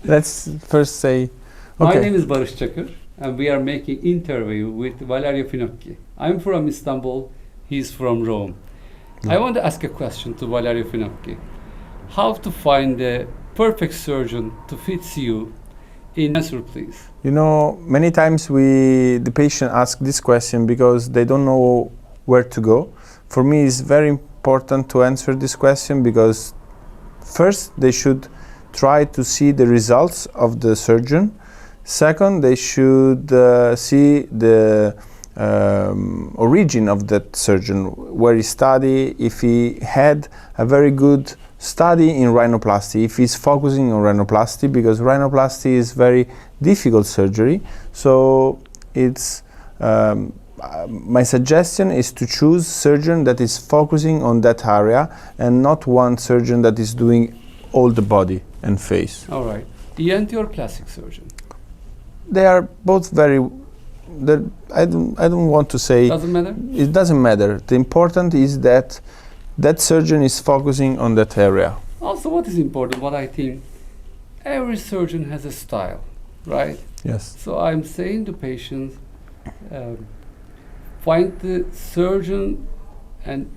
Let's first say, My okay. name is Barış Çakır, and we are making interview with Valerio Finocchi. I'm from Istanbul, he's from Rome. I want to ask a question to Valerio Finocchi. How to find the perfect surgeon to fit you? In answer, please. You know, many times the patient ask this question because they don't know where to go. For me, it's very important to answer this question because first they should try to see the results of the surgeon. Second, they should see the origin of that surgeon, where he studied, if he had a very good study in rhinoplasty, if he's focusing on rhinoplasty, because rhinoplasty is very difficult surgery. So it's my suggestion is to choose surgeon that is focusing on that area and not one surgeon that is doing all the body and face. All right. ENT or plastic surgeon? They are both very. I don't want to say. Doesn't matter. It doesn't matter. The important is that that surgeon is focusing on that area. Also, what is important? What I think, every surgeon has a style, right? Yes. So I'm saying to patients, find the surgeon and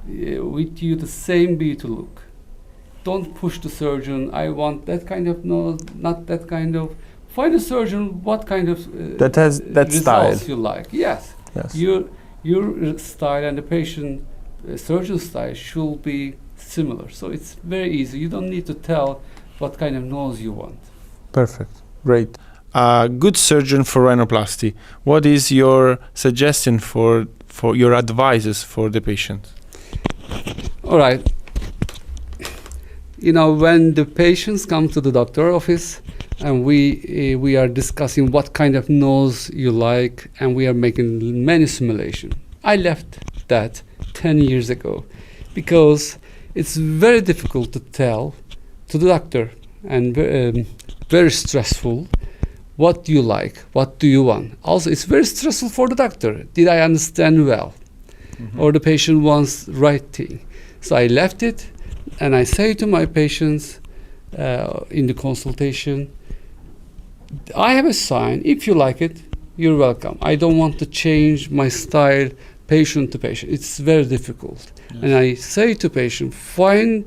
with you the same beauty look. Don't push the surgeon. I want that kind of nose, not that kind of. Find a surgeon what kind of that has that style you like. Yes. Yes. Your style and the patient surgeon style should be similar. So it's very easy. You don't need to tell what kind of nose you want. Perfect. Great. A good surgeon for rhinoplasty. What is your suggestion for your advices for the patient? All right. You know, when the patients come to the doctor office and we are discussing what kind of nose you like, and we are making many simulations. I left that 10 years ago because it's very difficult to tell to the doctor and very stressful. What do you like? What do you want? Also, it's very stressful for the doctor. Did I understand well? Or the patient wants right thing. So I left it, and I say to my patients in the consultation, I have a sign. If you like it, you're welcome. I don't want to change my style patient to patient. It's very difficult. Yes. And I say to patient, find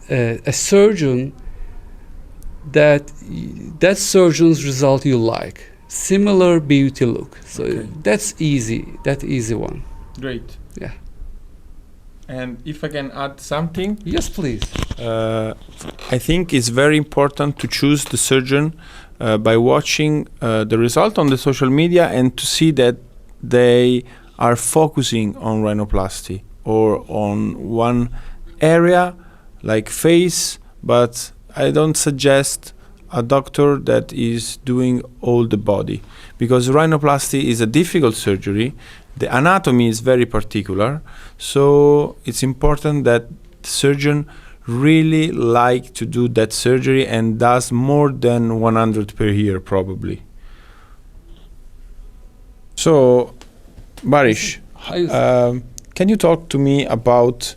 a surgeon that surgeon's result you like. Similar beauty look. So okay. That's easy. That easy one. Great. Yeah. And if I can add something. Yes, please. I think it's very important to choose the surgeon by watching the result on the social media and to see that they are focusing on rhinoplasty or on one area like face, but I don't suggest a doctor that is doing all the body, because rhinoplasty is a difficult surgery. The anatomy is very particular, so it's important that the surgeon really like to do that surgery and does more than 100 per year probably. So, Barish, can you talk to me about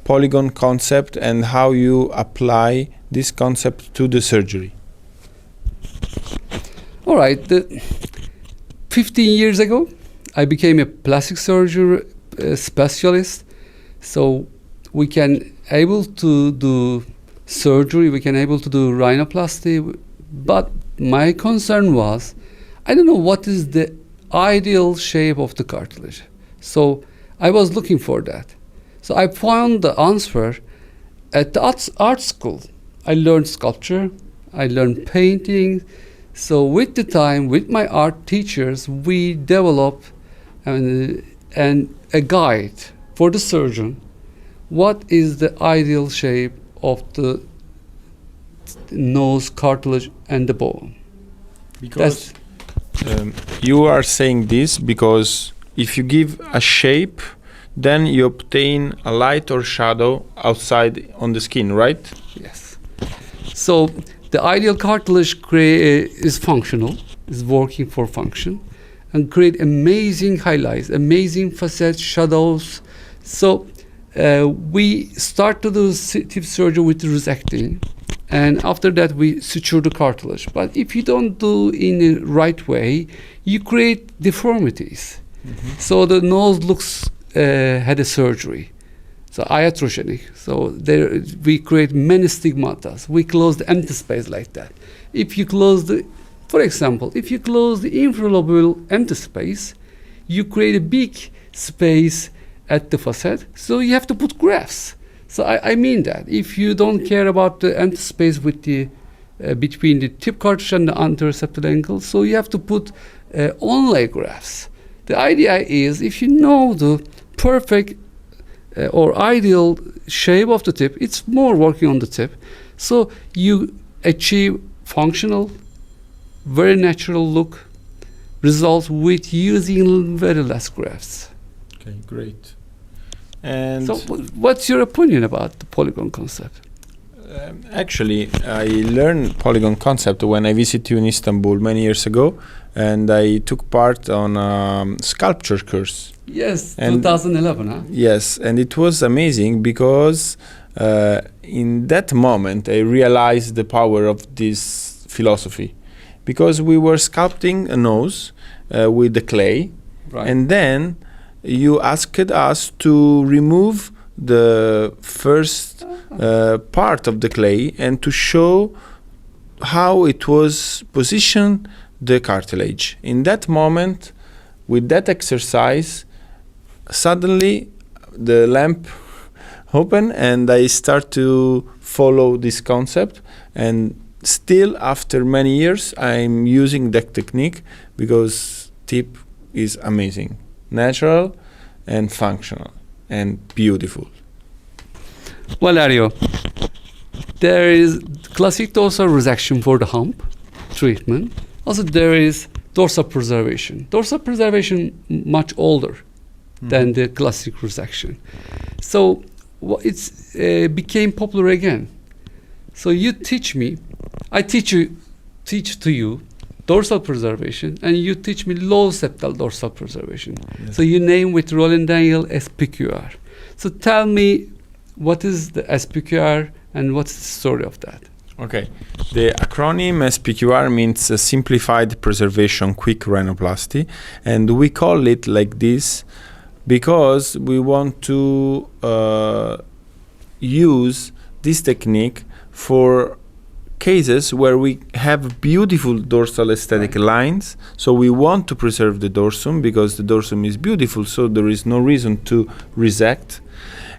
polygon concept and how you apply this concept to the surgery? All right. 15 years ago, I became a plastic surgery specialist. So we can able to do surgery, we can able to do rhinoplasty, but my concern was, I don't know what is the ideal shape of the cartilage. So I was looking for that. So I found the answer at the art school. I learned sculpture, I learned painting. So with the time, with my art teachers, we developed a guide for the surgeon. What is the ideal shape of the nose, cartilage, and the bone? Because you are saying this because if you give a shape, then you obtain a light or shadow outside on the skin, right? Yes. So the ideal cartilage is functional, is working for function, and create amazing highlights, amazing facets, shadows. So we start to do tip surgery with resecting, and after that we suture the cartilage. But if you don't do in the right way, you create deformities. So the nose looks had a surgery, so iatrogenic. So there we create many stigmata. We close the empty space like that. If you close the, for example, if you close the infralobular empty space, you create a big space at the facet. So you have to put grafts. So I mean that if you don't care about the empty space with the between the tip cartilage and the anteroseptal ankle, so you have to put onlay grafts. The idea is if you know the perfect or ideal shape of the tip, it's more working on the tip. So you achieve functional, very natural look results with using very less grafts. Okay, great. And so what's your opinion about the polygon concept? Actually, I learned polygon concept when I visited you in Istanbul many years ago, and I took part on a sculpture course. Yes, and 2011, huh? Yes, and it was amazing because in that moment I realized the power of this philosophy, because we were sculpting a nose with the clay, right. And then you asked us to remove the first part of the clay and to show how it was positioned the cartilage. In that moment, with that exercise, suddenly the lamp opened and I start to follow this concept, and still after many years I'm using that technique because tip is amazing, natural and functional and beautiful. Valerio, there is classic dorsal resection for the hump treatment. Also, there is dorsal preservation. Dorsal preservation much older than the classic resection. So it's became popular again. So you teach me, I teach to you dorsal preservation, and you teach me low septal dorsal preservation. Yes. So you name with Roland Daniel SPQR. So tell me, what is the SPQR and what's the story of that? Okay, the acronym SPQR means Simplified Preservation Quick Rhinoplasty, and we call it like this because we want to use this technique for cases where we have beautiful dorsal aesthetic lines. So we want to preserve the dorsum because the dorsum is beautiful, so there is no reason to resect.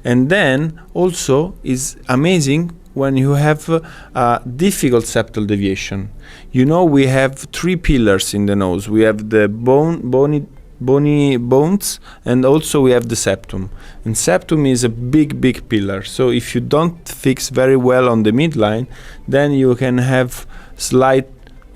And then also is amazing when you have a difficult septal deviation. You know, we have three pillars in the nose. We have the bony bones, and also we have the septum. And septum is a big pillar. So if you don't fix very well on the midline, then you can have slight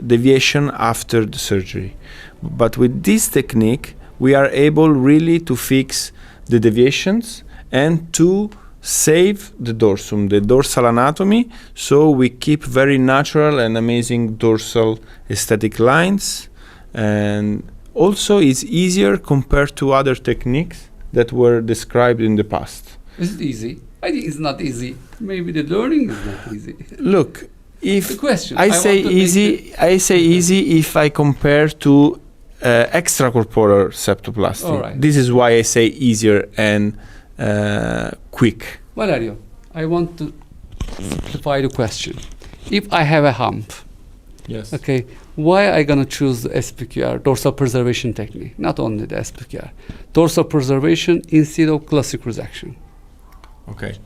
deviation after the surgery. But with this technique, we are able really to fix the deviations and to save the dorsum, the dorsal anatomy, so we keep very natural and amazing dorsal aesthetic lines. And also it's easier compared to other techniques that were described in the past. Is it easy? I think it's not easy. Maybe the learning is not easy. Look, if the question, I say easy if I compare to extracorporeal septoplasty. Right. This is why I say easier and quick. Valerio, I want to simplify the question. If I have a hump, yes. Okay, why I gonna choose the SPQR, dorsal preservation technique, not only the SPQR, dorsal preservation instead of classic resection? Okay.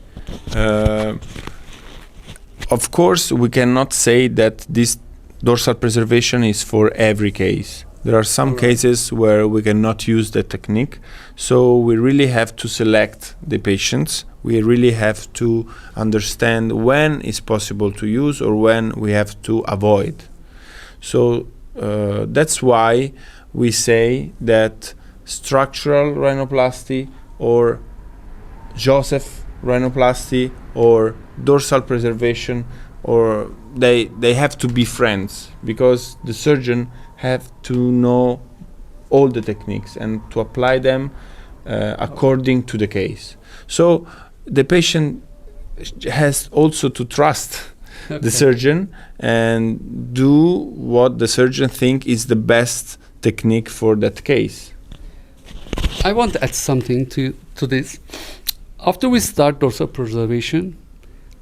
Of course, we cannot say that this dorsal preservation is for every case. There are some cases where we cannot use the technique, so we really have to select the patients. We really have to understand when it's possible to use or when we have to avoid. So that's why we say that structural rhinoplasty or Joseph rhinoplasty or dorsal preservation, or they have to be friends, because the surgeon have to know all the techniques and to apply them according to the case. So the patient has also to trust the surgeon and do what the surgeon think is the best technique for that case. I want to add something to this. After we start dorsal preservation,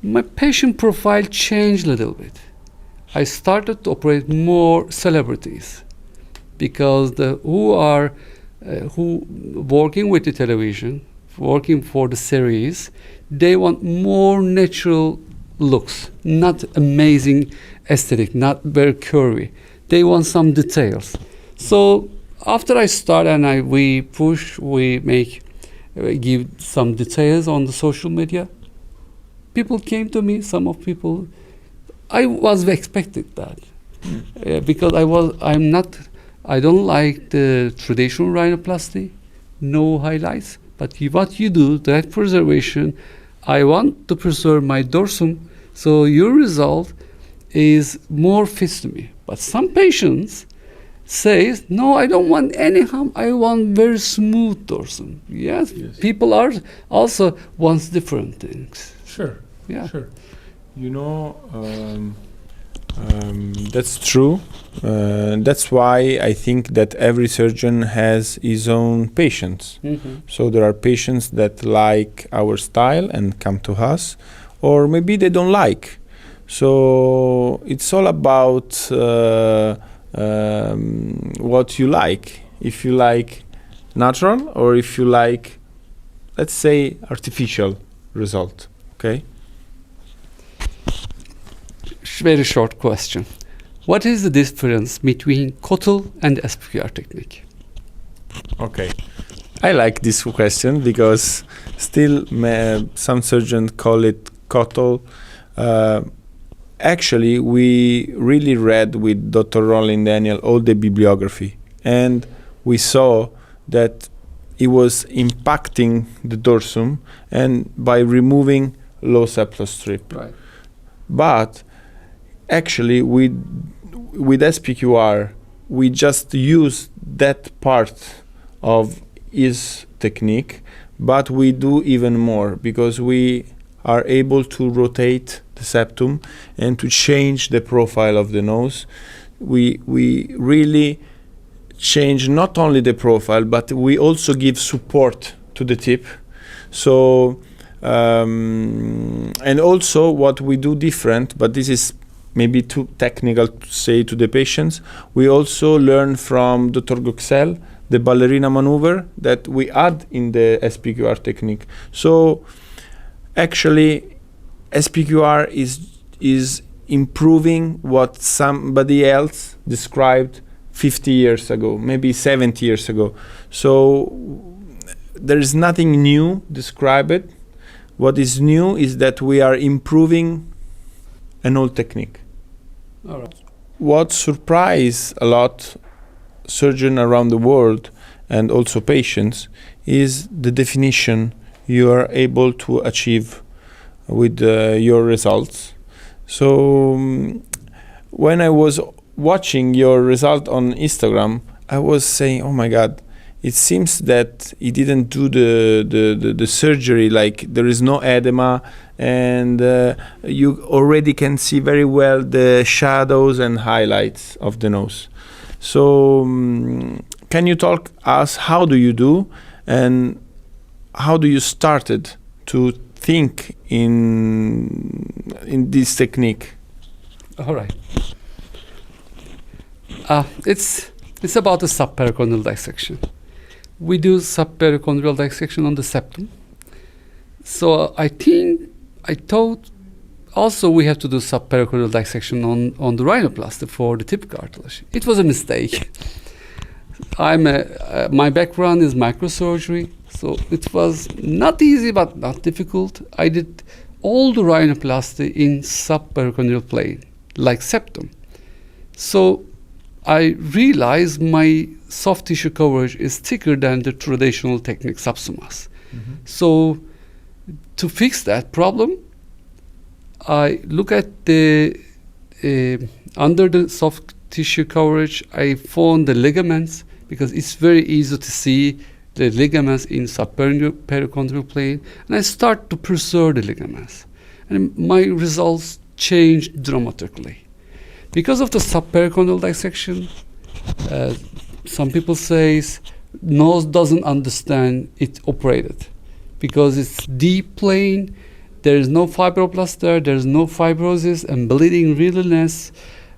my patient profile changed a little bit. I started to operate more celebrities because who working with the television, working for the series, they want more natural looks, not amazing aesthetic, not very curvy. They want some details. So after I start and we give some details on the social media, people came to me. I was expecting that because I don't like the traditional rhinoplasty, no highlights. But what you do, that preservation, I want to preserve my dorsum, so your result is more fits to me. But some patients says, no, I don't want any hump. I want very smooth dorsum. Yes. People are also wants different things. Sure. Yeah. Sure. That's true. That's why I think that every surgeon has his own patients. Mm-hmm. So there are patients that like our style and come to us, or maybe they don't like. So it's all about what you like. If you like natural, or if you like, let's say, artificial result. Okay. Very short question. What is the difference between Kotel and SPQR technique? Okay. I like this question because still some surgeons call it Kotel. Actually, we really read with Dr. Roland Daniel all the bibliography, and we saw that it was impacting the dorsum and by removing low septal strip. Right. But actually, with SPQR, we just use that part of his technique, but we do even more because we are able to rotate the septum and to change the profile of the nose. We really change not only the profile, but we also give support to the tip. So and also what we do different, but this is maybe too technical to say to the patients, we also learn from Dr. Goxel the ballerina maneuver that we add in the SPQR technique. So actually SPQR is improving what somebody else described 50 years ago, maybe 70 years ago. So there is nothing new described. What is new is that we are improving an old technique. All right. What surprised a lot surgeons around the world and also patients is the definition you are able to achieve with your results. So when I was watching your result on Instagram, I was saying, oh my God, it seems that he didn't do the surgery, like there is no edema, and you already can see very well the shadows and highlights of the nose. So can you talk us how do you do and how do you started to think in this technique? All right. It's about the subperitoneal dissection. We do subperitoneal dissection on the septum. So I thought also we have to do subperitoneal dissection on the rhinoplasty for the tip cartilage. It was a mistake. My background is microsurgery, so it was not easy but not difficult. I did all the rhinoplasty in subperitoneal plane, like septum. So I realized my soft tissue coverage is thicker than the traditional technique subsumas. Mm-hmm. So to fix that problem, I look at the under the soft tissue coverage, I found the ligaments because it's very easy to see the ligaments in subperitoneal plane, and I start to preserve the ligaments. And my results change dramatically. Because of the subpericondral dissection, some people say nose doesn't understand it operated because it's deep plane, there is no fibroblast there's no fibrosis and bleeding really less,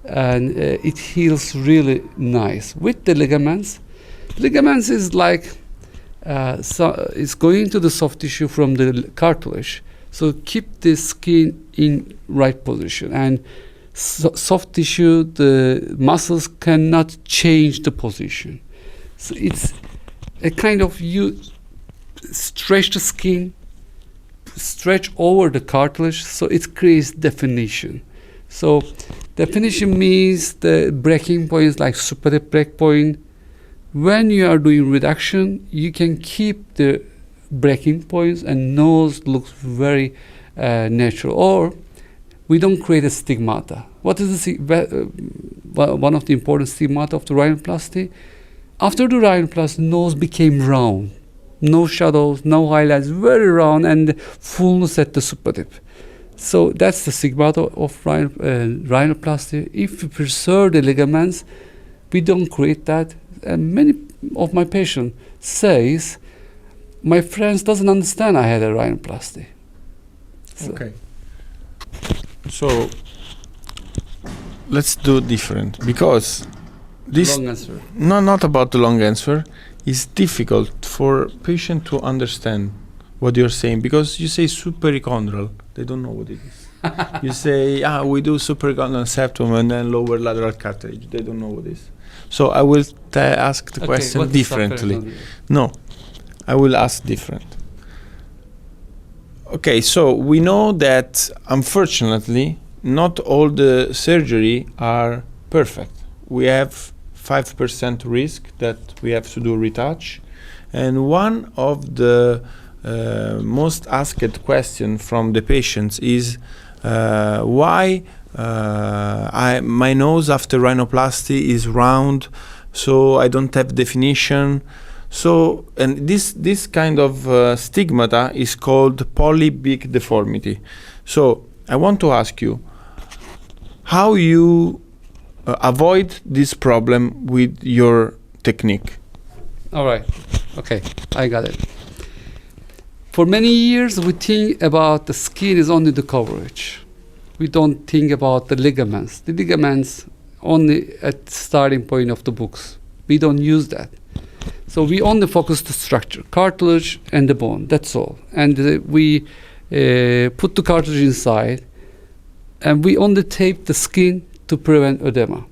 and it heals really nice. With the ligaments is like it's going to the soft tissue from the cartilage, so keep the skin in right position, and soft tissue, the muscles cannot change the position. So it's a kind of, you stretch the skin, stretch over the cartilage, so it creates definition. So definition means the breaking point is like supratip break point. When you are doing reduction, you can keep the breaking points and nose looks very natural. Or we don't create a stigmata. What is one of the important stigmata of the rhinoplasty? After the rhinoplasty, nose became round. No shadows, no highlights, very round, and fullness at the supratip. So that's the stigmata of rhinoplasty. If we preserve the ligaments, we don't create that. And many of my patients says, my friends doesn't understand I had a rhinoplasty. So Okay. So let's do different, because this long answer. no, not about the long answer. It's difficult for patient to understand what you're saying, because you say supericondral, they don't know what it is. You say, we do supericondral septum and then lower lateral cartilage, they don't know what it is. So I will ask the question what is differently. subpericondral? No, I will ask different. Okay, so we know that unfortunately not all the surgery are perfect. We have 5% risk that we have to do retouch, and one of the most asked question from the patients is why my nose after rhinoplasty is round, so I don't have definition. So, and this kind of stigmata is called polybig deformity. So I want to ask you how you avoid this problem with your technique. All right. Okay, I got it. For many years, we think about the skin is only the coverage. We don't think about the ligaments. The ligaments only at the starting point of the books. We don't use that. So we only focus the structure, cartilage and the bone, that's all. And we put the cartilage inside, and we only tape the skin to prevent edema.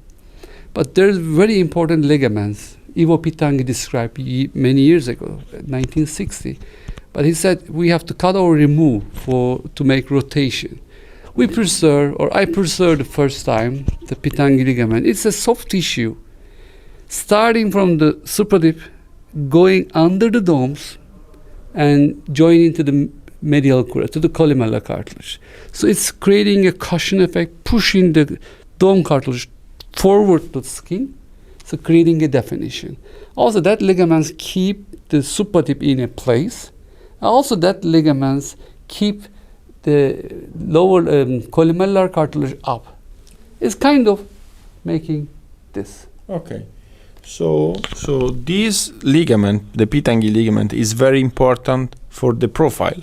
But there's very important ligaments. Ivo Pitangi described many years ago, 1960. But he said we have to cut or remove to make rotation. We preserve, or I preserve the first time, the Pitangi ligament. It's a soft tissue, starting from the supratip, going under the domes, and joining to the medial cura, to the columella cartilage. So it's creating a cushion effect, pushing the dome cartilage forward to the skin, so creating a definition. Also, that ligaments keep the supratip in a place. Also, that ligaments keep the lower columellar cartilage up. It's kind of making this. Okay. So this ligament, the Pitangi ligament, is very important for the profile.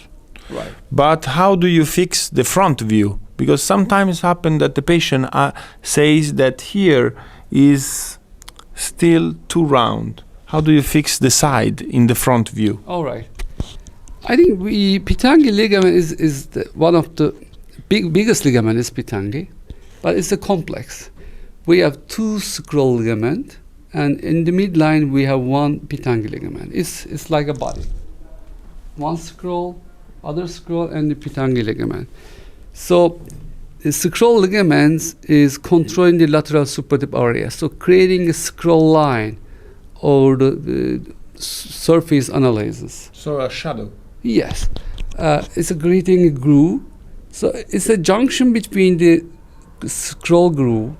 Right. But how do you fix the front view? Because sometimes happen that the patient says that here is still too round. How do you fix the side in the front view? All right. I think Pitangi ligament is one of the biggest ligament is Pitangi, but it's a complex. We have two scroll ligament, and in the midline we have one Pitangi ligament. It's like a body. One scroll, other scroll, and the Pitangi ligament. So the scroll ligaments is controlling the lateral supratip area, so creating a scroll line or the surface analysis. So a shadow. Yes, it's creating a groove. So it's a junction between the scroll groove,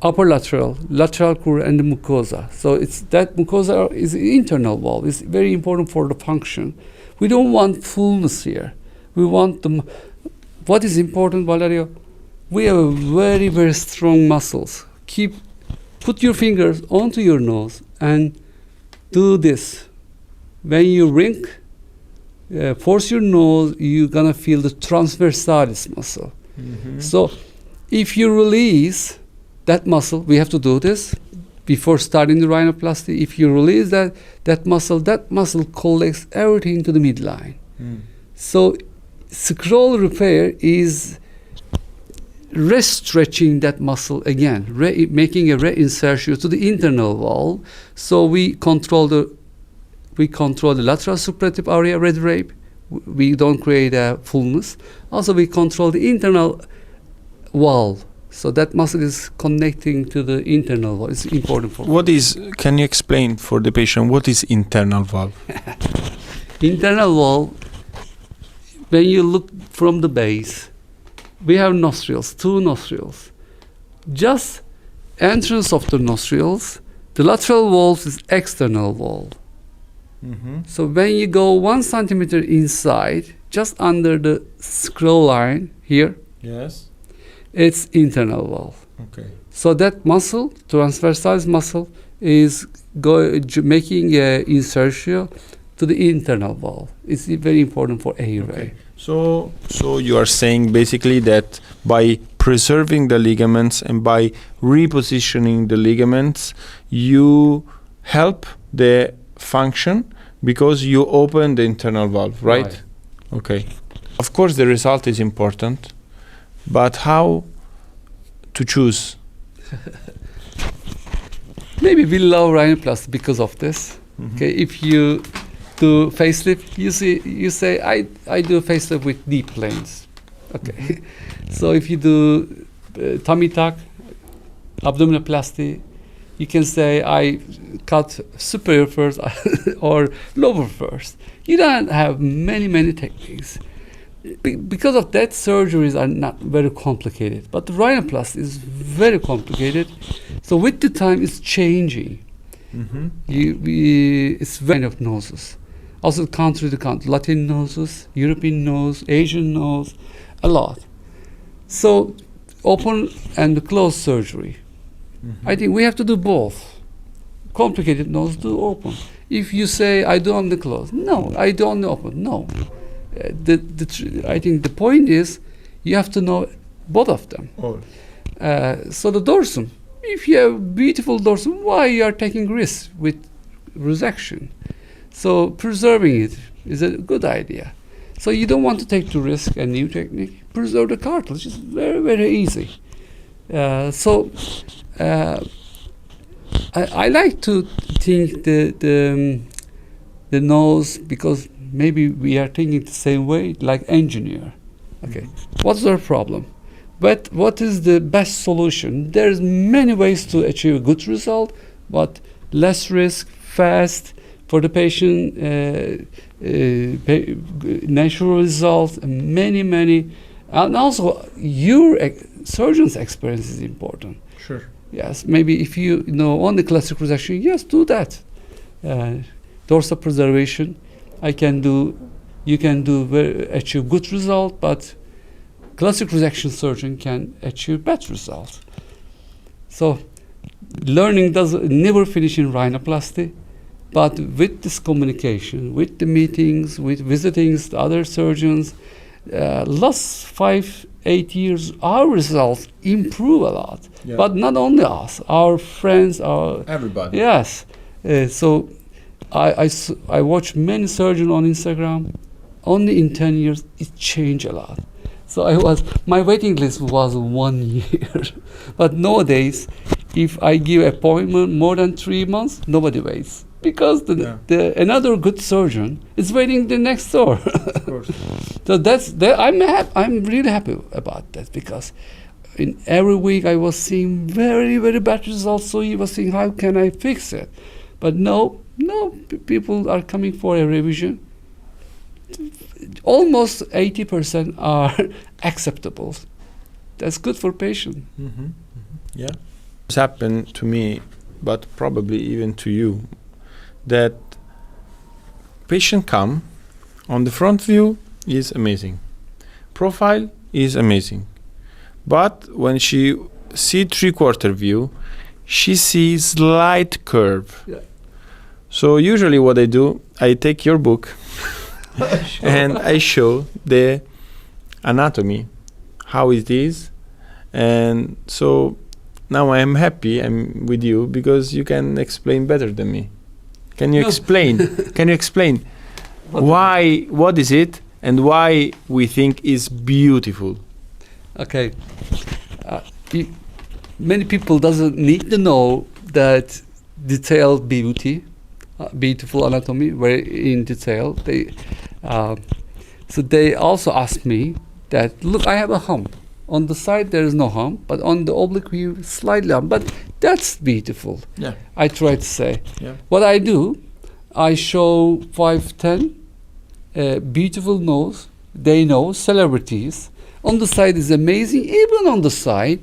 upper lateral core, and the mucosa. So it's that mucosa is the internal wall. It's very important for the function. We don't want fullness here. We want what is important, Valerio? we have a very, very strong muscles. Put your fingers onto your nose and do this. When you wink, force your nose, you're gonna feel the transversalis muscle. So if you release that muscle, we have to do this before starting the rhinoplasty. If you release that muscle collects everything to the midline. So scroll repair is restretching that muscle again, making a reinsertion to the internal wall. So we control the lateral suprative area red rape. We don't create a fullness. Also, we control the internal wall. So that muscle is connecting to the internal wall. It's important for. Can you explain for the patient what is internal valve? Internal wall, when you look from the base, we have nostrils, 2 nostrils. Just entrance of the nostrils, the lateral wall is external wall. So when you go 1 centimeter inside, just under the scroll line here, Yes. it's internal wall. Okay. So that muscle, transversalis muscle, is making a insertion to the internal wall. It's very important for airway. So you are saying basically that by preserving the ligaments and by repositioning the ligaments, you help the function because you open the internal valve, right? Okay. Of course, the result is important, but how to choose? Maybe we love rhinoplasty because of this. Okay, if you do facelift, you say I do facelift with deep planes. Okay, so if you do tummy tuck, abdominoplasty, you can say I cut superior first or lower first. You don't have many techniques. Because of that, surgeries are not very complicated. But the rhinoplasty is very complicated. So with the time, it's changing. It's very of noses. Also country to country, Latin noses, European nose, Asian nose, a lot. So open and closed surgery. I think we have to do both. Complicated nose, do open. If you say, I do on the closed, no, I do on the open, no. I think the point is, you have to know both of them. So the dorsum, if you have beautiful dorsum, why you are taking risks with resection? So preserving it is a good idea. So you don't want to take the risk, a new technique. Preserve the cartilage, it's very easy. I like to think the nose, because maybe we are thinking the same way, like engineer. Okay, what's our problem? But what is the best solution? There's many ways to achieve a good result, but less risk, fast for the patient, natural results, many, and also your surgeon's experience is important. Sure. Yes, maybe if you know on the classic resection, yes, do that. Dorsal preservation, you can do achieve good result, but classic resection surgeon can achieve better result. So learning does never finish in rhinoplasty, but with this communication, with the meetings, with visiting the other surgeons, last 5-8 years, our results improve a lot. Yeah. But not only us, our friends, everybody. Yes. So I watch many surgeons on Instagram. Only in 10 years, it changed a lot. So my waiting list was 1 year. But nowadays, if I give appointment more than 3 months, nobody waits. Because another good surgeon is waiting the next door. Of course. So I'm really happy about that, because in every week I was seeing very bad results. So he was saying, how can I fix it? But no, people are coming for a revision. Almost 80% are acceptable. That's good for patient. Yeah. It's happened to me, but probably even to you, that patient come on the front view is amazing, profile is amazing, But when she see three-quarter view, she sees slight curve. Yeah. So usually what I do, I take your book and I show the anatomy, how it is. And so now I am happy I'm with you because you can explain better than me. Can you No. explain? Can you explain why, what is it, and why we think is beautiful? Okay. Many people doesn't need to know that detailed beauty, beautiful anatomy, very in detail. So they also ask me that, look, I have a hump. On the side there is no hump, but on the oblique view, slightly hump. But that's beautiful. Yeah. I try to say. Yeah. What I do, I show 5'10", beautiful nose. They know, celebrities. On the side is amazing. Even on the side,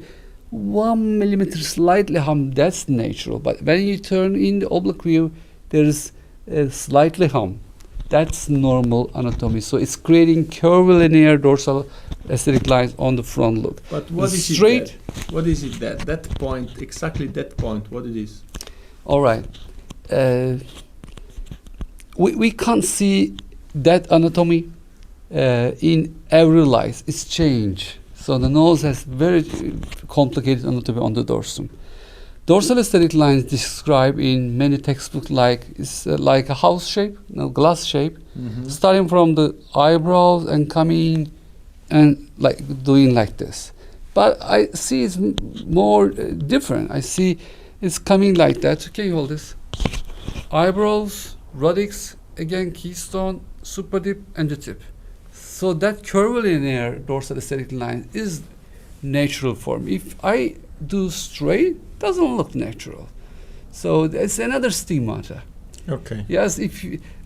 1 millimeter slightly hump. That's natural. But when you turn in the oblique view, there is a slightly hump. That's normal anatomy. So it's creating curvilinear dorsal aesthetic lines on the front look. But what is straight? it that? What is it that point, exactly that point, what it is? All right. We can't see that anatomy in every life. It's change. So the nose has very complicated anatomy on the dorsum. Dorsal aesthetic lines described in many textbooks like it's like a house shape, glass shape, starting from the eyebrows and coming and like doing like this. But I see it's more different. I see it's coming like that. Can you hold this? Eyebrows, radix, again keystone, super dip, and the tip. So that curvilinear dorsal aesthetic line is natural for me. If I do straight, doesn't look natural. So it's another stigmata. Okay. Yes,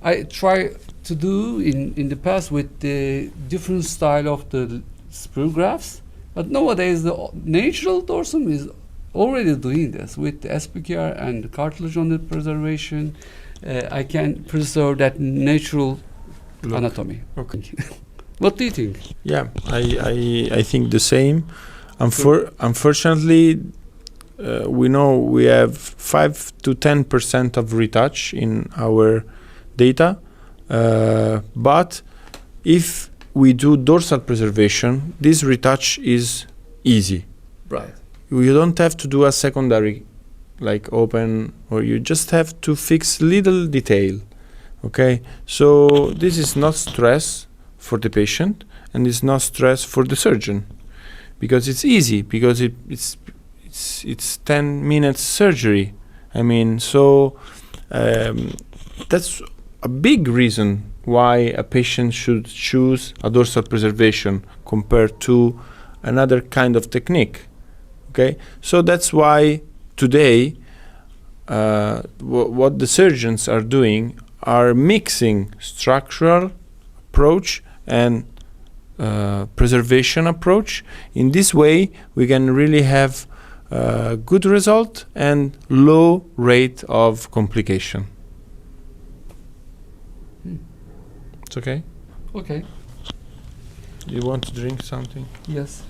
I try to do in the past with the different style of the sprue grafts, but nowadays the natural dorsum is already doing this with the SPQR and the cartilage on the preservation. I can preserve that natural Look. anatomy. Okay. What do you think? Yeah, I think the same. Unfortunately, we know we have 5 to 10% of retouch in our data, but if we do dorsal preservation, this retouch is easy. Right. You don't have to do a secondary, like open, or you just have to fix little detail. Okay, so this is not stress for the patient, and it's not stress for the surgeon, because it's easy, because it's 10 minutes surgery. I mean, so that's a big reason why a patient should choose a dorsal preservation compared to another kind of technique. Okay, so that's why today what the surgeons are doing are mixing structural approach and preservation approach. In this way, we can really have good result and low rate of complication. It's okay? Okay. You want to drink something? Yes.